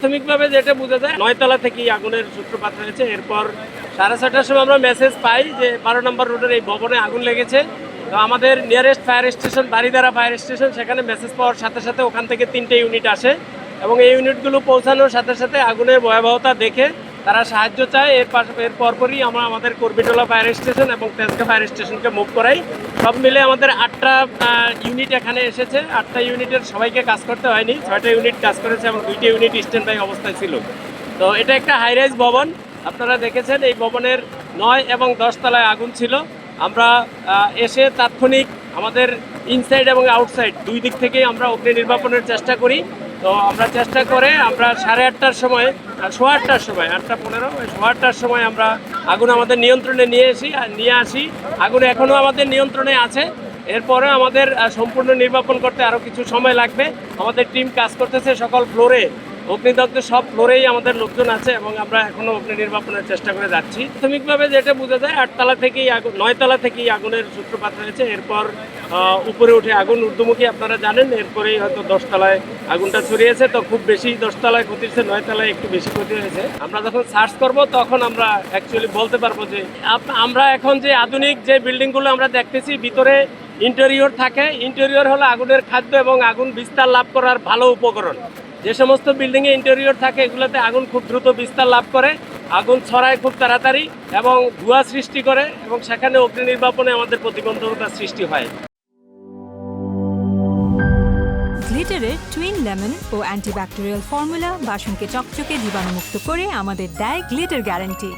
প্রাথমিকভাবে যেটা বোঝা যায় 9 তলা থেকেই আগুনের সূত্রপাত হয়েছে। এরপর 6:30টার সময় আমরা মেসেজ পাই যে 12 নম্বর রোডের এই ভবনে আগুন লেগেছে। তো আমাদের nearest fire station Baridhara fire station, সেখানে মেসেজ পাওয়ার সাথে সাথে ওখান থেকে 3টে ইউনিট আসে এবং এই ইউনিটগুলো পৌঁছানোর সাথে সাথে আগুনের ভয়াবহতা দেখে তারা সাহায্য চায়। এর পরপরই আমরা আমাদের করবিটোলা ফায়ার স্টেশন এবং তেজগাঁ ফায়ার স্টেশনকে মুভ করাই। সব মিলে আমাদের 8টা ইউনিট এখানে এসেছে। 8টা ইউনিটের সবাইকে কাজ করতে হয়নি, 6টা ইউনিট কাজ করেছে এবং 2টি ইউনিট স্ট্যান্ড বাই অবস্থায় ছিল। তো এটা একটা হাইরাইজ ভবন, আপনারা দেখেছেন এই ভবনের 9 এবং 10 তলায় আগুন ছিল। আমরা এসে তাৎক্ষণিক আমাদের ইনসাইড এবং আউটসাইড দুই দিক থেকেই আমরা অগ্নি নির্বাপনের চেষ্টা করি। তো আমরা চেষ্টা করে আমরা 8:30টার সময়, 8:15টার সময়, 8:15, 8:15টার সময় আমরা আগুন আমাদের নিয়ন্ত্রণে নিয়ে আসি। আগুন এখনও আমাদের নিয়ন্ত্রণে আছে। এরপরে আমাদের সম্পূর্ণ নির্বাপন করতে আরও কিছু সময় লাগবে। আমাদের টিম কাজ করতেছে সকল ফ্লোরে, অগ্নিদগ্ধ সব ফ্লোরেই আমাদের লোকজন আছে এবং আমরা এখনও অগ্নি নির্বাপনের চেষ্টা করে যাচ্ছি। প্রাথমিকভাবে যেটা বোঝা যায় 9 তলা থেকেই আগুনের সূত্রপাত হয়েছে। এরপর উপরে উঠে আগুন ঊর্ধ্বমুখী, আপনারা জানেন। এরপরেই হয়তো 10 তলায় আগুনটা ছড়িয়েছে। তো খুব বেশি 10 তলায় ক্ষতি হয়েছে, 9 তলায় একটু বেশি ক্ষতি হয়েছে। আমরা যখন সার্চ করব তখন আমরা অ্যাকচুয়ালি বলতে পারবো যে আমরা এখন যে আধুনিক যে বিল্ডিংগুলো আমরা দেখতেছি ভিতরে ইন্টেরিয়র থাকে। ইন্টেরিয়র হলো আগুনের খাদ্য এবং আগুন বিস্তার লাভ করার ভালো উপকরণ। যে সমস্ত বিল্ডিংয়ে ইন্টেরিয়র থাকে এগুলোতে আগুন খুব দ্রুত বিস্তার লাভ করে, আগুন ছড়ায় খুব তাড়াতাড়ি এবং ধোঁয়া সৃষ্টি করে এবং সেখানে অগ্নি নির্বাপনে আমাদের প্রতিবন্ধকতা সৃষ্টি হয়। গ্লিটারের টুইন লেমন ও অ্যান্টিব্যাকটেরিয়াল ফর্মুলা বাসনকে চকচকে জীবাণুমুক্ত করে আমাদের দেয় গ্লিটার গ্যারান্টি।